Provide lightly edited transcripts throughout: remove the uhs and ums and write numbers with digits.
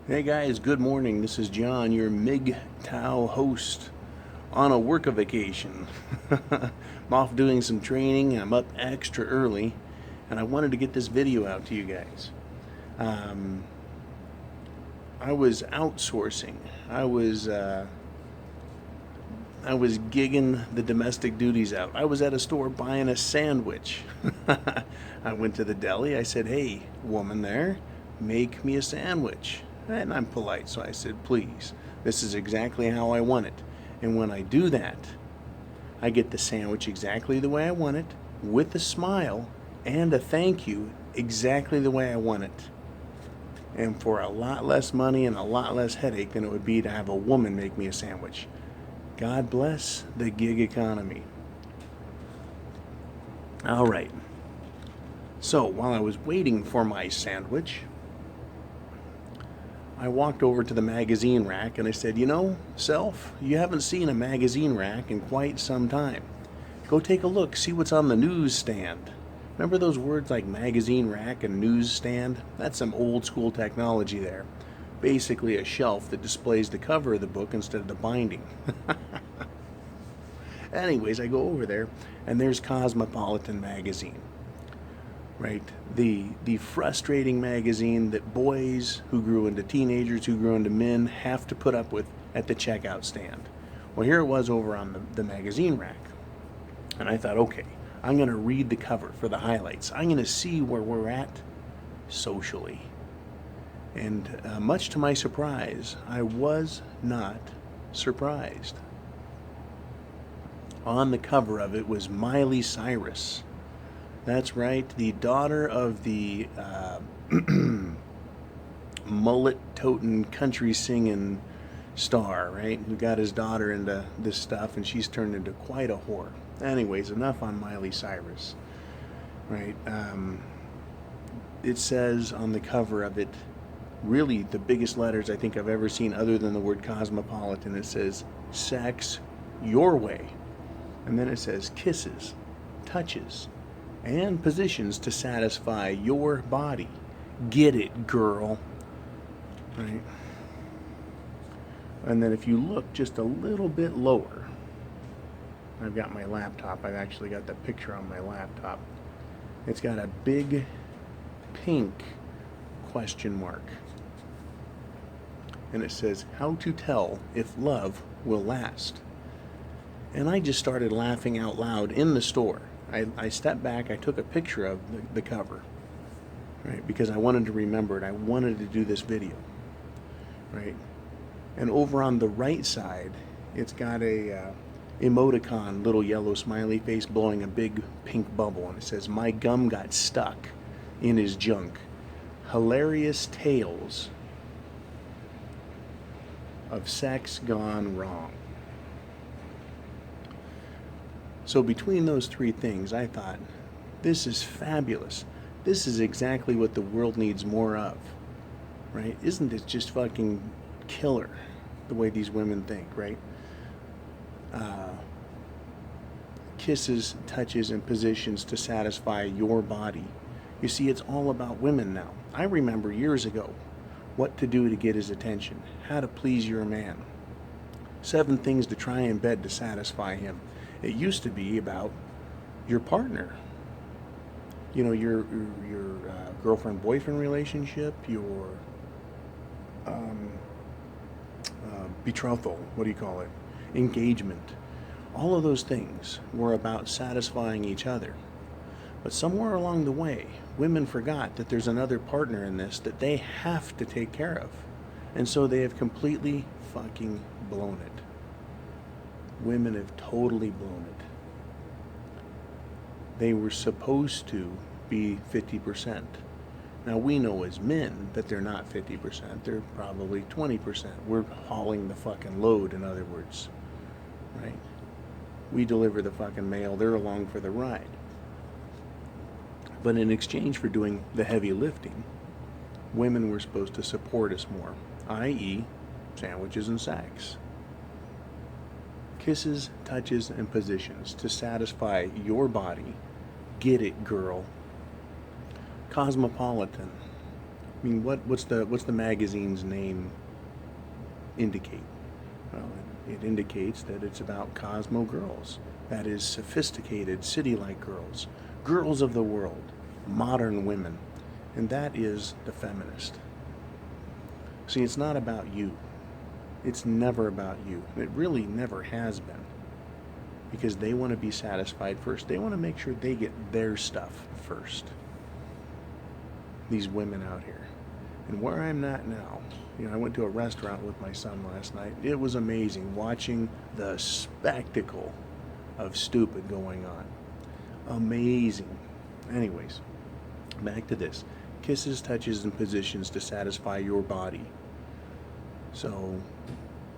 Hey guys, good morning. This is John, your MGTOW host on a work vacation. I'm off doing some training. I'm up extra early, and I wanted to get this video out to you guys. Um, I was outsourcing. I was uh, I was gigging the domestic duties out. I was at a store buying a sandwich. I went to the deli. I said, "Hey, woman there, make me a sandwich." And I'm polite, so I said, "Please, this is exactly how I want it." And when I do that, I get the sandwich exactly the way I want it, with a smile and a thank you exactly the way I want it. And for a lot less money and a lot less headache than it would be to have a woman make me a sandwich. God bless the gig economy. All right. So while I was waiting for my sandwich, I walked over to the magazine rack and I said, self, you haven't seen a magazine rack in quite some time. Go take a look, see what's on the newsstand. Remember those words like magazine rack and newsstand? That's some old school technology there. Basically a shelf that displays the cover of the book instead of the binding. Anyways, I go over there and there's Cosmopolitan magazine. Right? The frustrating magazine that boys who grew into teenagers, who grew into men, have to put up with at the checkout stand. Well, here it was over on the magazine rack. And I thought, okay, I'm going to read the cover for the highlights. I'm going to see where we're at socially. And much to my surprise, I was not surprised. On the cover of it was Miley Cyrus. That's right, the daughter of the mullet-toting, country-singing star, right? Who got his daughter into this stuff, and she's turned into quite a whore. Anyways, enough on Miley Cyrus, right? It says on the cover of it, really the biggest letters I think I've ever seen other than the word cosmopolitan, it says, "Sex your way." And then it says, "Kisses, touches, and positions to satisfy your body. Get it, girl." Right? And then if you look just a little bit lower, I've got my laptop. I've actually got the picture on my laptop. It's got a big pink question mark. And it says, "How to tell if love will last." And I just started laughing out loud in the store. I stepped back, I took a picture of the cover, right? Because I wanted to remember it. I wanted to do this video, right? And over on the right side, it's got a emoticon, little yellow smiley face blowing a big pink bubble. And it says, "My gum got stuck in his junk. Hilarious tales of sex gone wrong." So between those three things, I thought, this is fabulous. This is exactly what the world needs more of, right? Isn't it just fucking killer the way these women think, right? Kisses, touches, and positions to satisfy your body. You see, it's all about women now. I remember years ago what to do to get his attention, how to please your man, 7 things to try in bed to satisfy him. It used to be about your partner, your girlfriend-boyfriend relationship, your betrothal, what do you call it, engagement. All of those things were about satisfying each other. But somewhere along the way, women forgot that there's another partner in this that they have to take care of. And so they have completely fucking blown it. Women have totally blown it. They were supposed to be 50%. Now we know as men that they're not 50%, they're probably 20%. We're hauling the fucking load, in other words, right? We deliver the fucking mail, they're along for the ride. But in exchange for doing the heavy lifting, women were supposed to support us more, i.e., sandwiches and sex. Kisses, touches, and positions to satisfy your body. Get it, girl. Cosmopolitan. I mean, what's the magazine's name indicate? Well, it indicates that it's about Cosmo girls. That is sophisticated, city-like girls, girls of the world, modern women. And that is the feminist. See, it's not about you. It's never about you. It really never has been. Because they want to be satisfied first. They want to make sure they get their stuff first. These women out here. And where I'm at now, I went to a restaurant with my son last night. It was amazing watching the spectacle of stupid going on. Amazing. Anyways, back to this. Kisses, touches, and positions to satisfy your body. So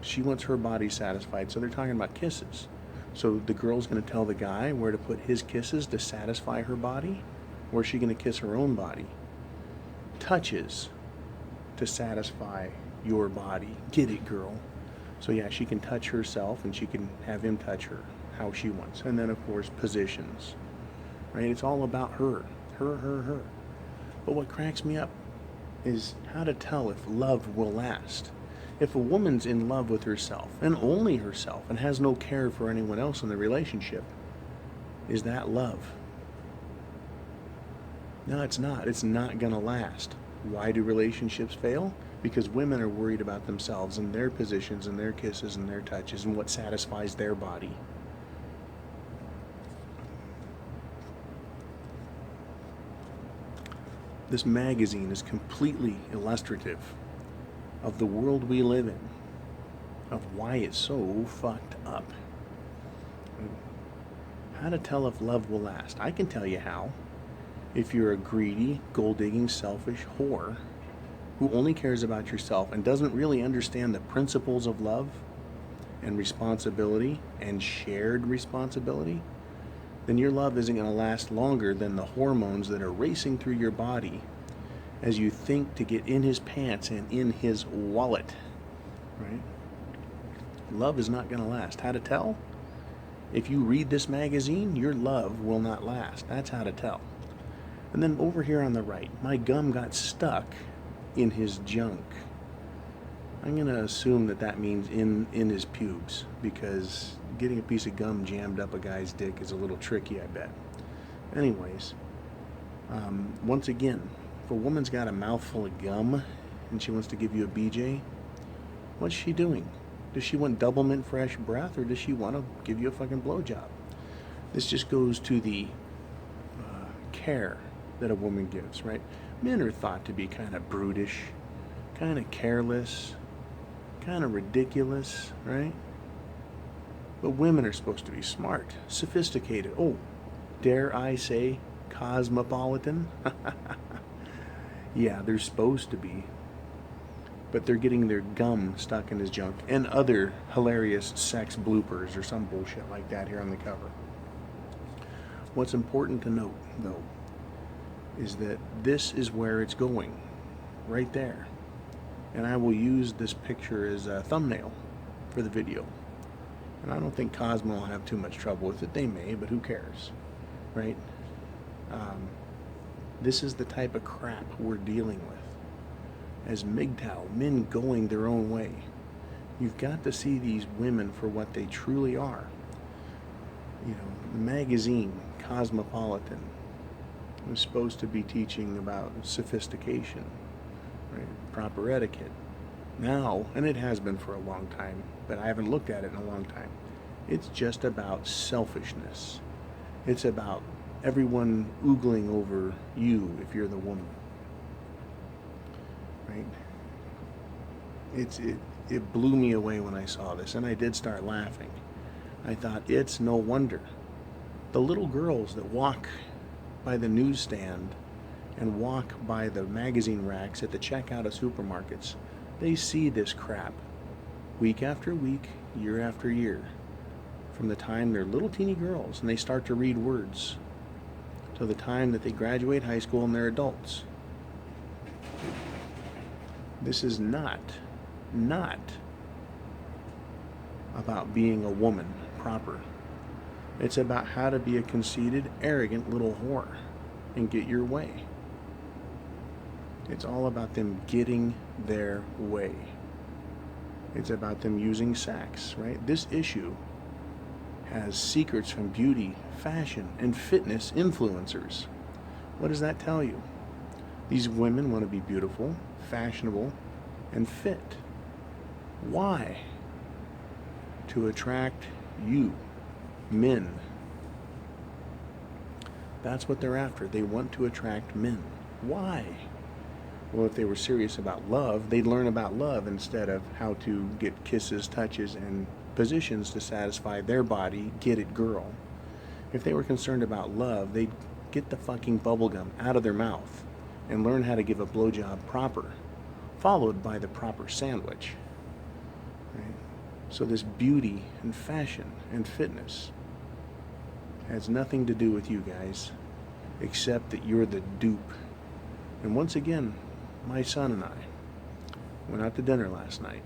she wants her body satisfied, so they're talking about kisses. So the girl's going to tell the guy where to put his kisses to satisfy her body? Or is she going to kiss her own body? Touches to satisfy your body. Get it, girl. So yeah, she can touch herself and she can have him touch her how she wants. And then, of course, positions. Right? It's all about her. Her. But what cracks me up is how to tell if love will last. If a woman's in love with herself, and only herself, and has no care for anyone else in the relationship, is that love? No, it's not. It's not going to last. Why do relationships fail? Because women are worried about themselves and their positions and their kisses and their touches and what satisfies their body. This magazine is completely illustrative of the world we live in, of why it's so fucked up. How to tell if love will last. I can tell you how. If you're a greedy, gold-digging, selfish whore who only cares about yourself and doesn't really understand the principles of love and responsibility and shared responsibility, then your love isn't going to last longer than the hormones that are racing through your body as you think to get in his pants and in his wallet, right? Love is not going to last. How to tell? If you read this magazine, your love will not last. That's how to tell. And then over here on the right, my gum got stuck in his junk. I'm going to assume that means in his pubes, because getting a piece of gum jammed up a guy's dick is a little tricky, I bet. Anyways, once again, if a woman's got a mouthful of gum and she wants to give you a BJ, what's she doing? Does she want double mint fresh breath, or does she want to give you a fucking blowjob? This just goes to the care that a woman gives, right? Men are thought to be kind of brutish, kind of careless, kind of ridiculous, right? But women are supposed to be smart, sophisticated. Oh, dare I say cosmopolitan? Yeah, they're supposed to be. But they're getting their gum stuck in his junk and other hilarious sex bloopers or some bullshit like that here on the cover. What's important to note, though, is that this is where it's going, right there. And I will use this picture as a thumbnail for the video. And I don't think Cosmo will have too much trouble with it. They may, but who cares, right? This is the type of crap we're dealing with. As MGTOW, men going their own way. You've got to see these women for what they truly are. You know, the magazine, Cosmopolitan, was supposed to be teaching about sophistication, right? Proper etiquette. Now, and it has been for a long time, but I haven't looked at it in a long time, it's just about selfishness. It's about everyone oogling over you if you're the woman. Right? It blew me away when I saw this, and I did start laughing. I thought, it's no wonder. The little girls that walk by the newsstand and walk by the magazine racks at the checkout of supermarkets, they see this crap week after week, year after year, from the time they're little teeny girls and they start to read words till the time that they graduate high school and they're adults. This is not about being a woman proper. It's about how to be a conceited, arrogant little whore and get your way. It's all about them getting their way. It's about them using sex, right? This issue has secrets from beauty, fashion, and fitness influencers. What does that tell you? These women want to be beautiful, fashionable, and fit. Why? To attract you, men. That's what they're after. They want to attract men. Why? Well, if they were serious about love, they'd learn about love instead of how to get kisses, touches, and positions to satisfy their body, get it, girl. If they were concerned about love, they'd get the fucking bubblegum out of their mouth and learn how to give a blowjob proper, followed by the proper sandwich. Right? So this beauty and fashion and fitness has nothing to do with you guys, except that you're the dupe. And once again, my son and I went out to dinner last night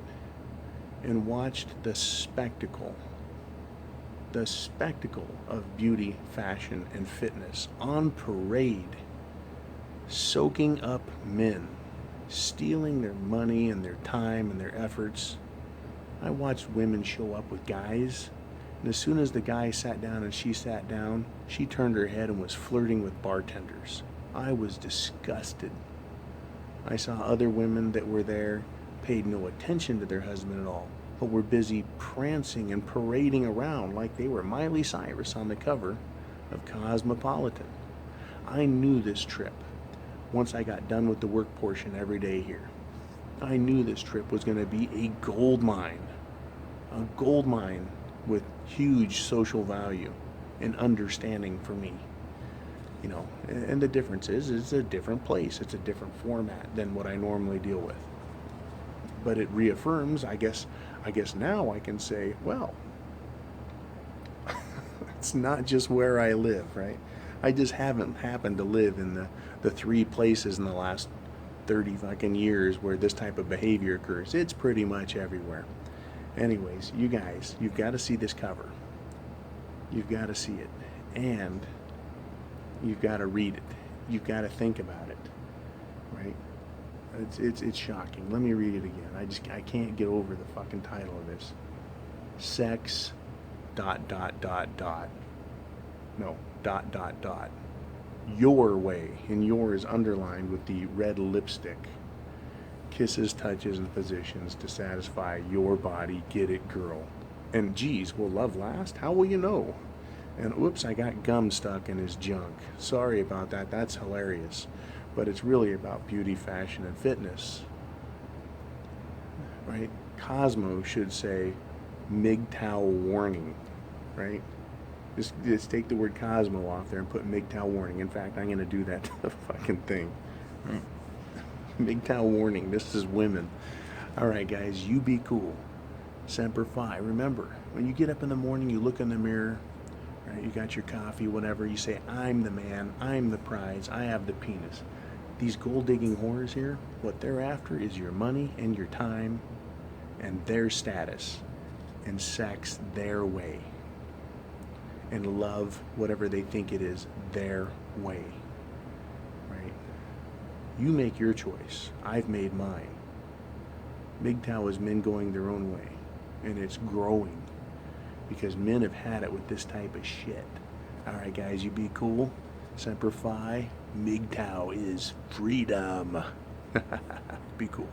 and watched the spectacle of beauty, fashion, and fitness on parade, soaking up men, stealing their money and their time and their efforts. I watched women show up with guys, and as soon as the guy sat down and she sat down, she turned her head and was flirting with bartenders. I was disgusted. I saw other women that were there, paid no attention to their husband at all, but were busy prancing and parading around like they were Miley Cyrus on the cover of Cosmopolitan. I knew this trip once I got done with the work portion every day here. I knew this trip was going to be a gold mine with huge social value and understanding for me. You know, and the difference is it's a different place. It's a different format than what I normally deal with. But it reaffirms, I guess now I can say, well, it's not just where I live, right? I just haven't happened to live in the three places in the last 30 fucking years where this type of behavior occurs. It's pretty much everywhere. Anyways, you guys, you've got to see this cover. You've got to see it. And you've got to read it. You've got to think about it, right? It's shocking. Let me read it again. I can't get over the fucking title of this. Sex ... No, ... Your way, and your is underlined with the red lipstick. Kisses, touches, and positions to satisfy your body, get it, girl. And geez, will love last? How will you know? And oops, I got gum stuck in his junk. Sorry about that. That's hilarious. But it's really about beauty, fashion, and fitness. Right? Cosmo should say MGTOW warning. Right? Just take the word Cosmo off there and put MGTOW warning. In fact, I'm going to do that to the fucking thing. MGTOW warning. This is women. All right, guys, you be cool. Semper Fi. Remember, when you get up in the morning, you look in the mirror. Right, you got your coffee, whatever. You say, I'm the man. I'm the prize. I have the penis. These gold-digging whores here, what they're after is your money and your time and their status and sex their way. And love whatever they think it is their way. Right? You make your choice. I've made mine. MGTOW is men going their own way. And it's growing. Because men have had it with this type of shit. Alright guys, you be cool. Semper Fi. MGTOW is freedom. Be cool.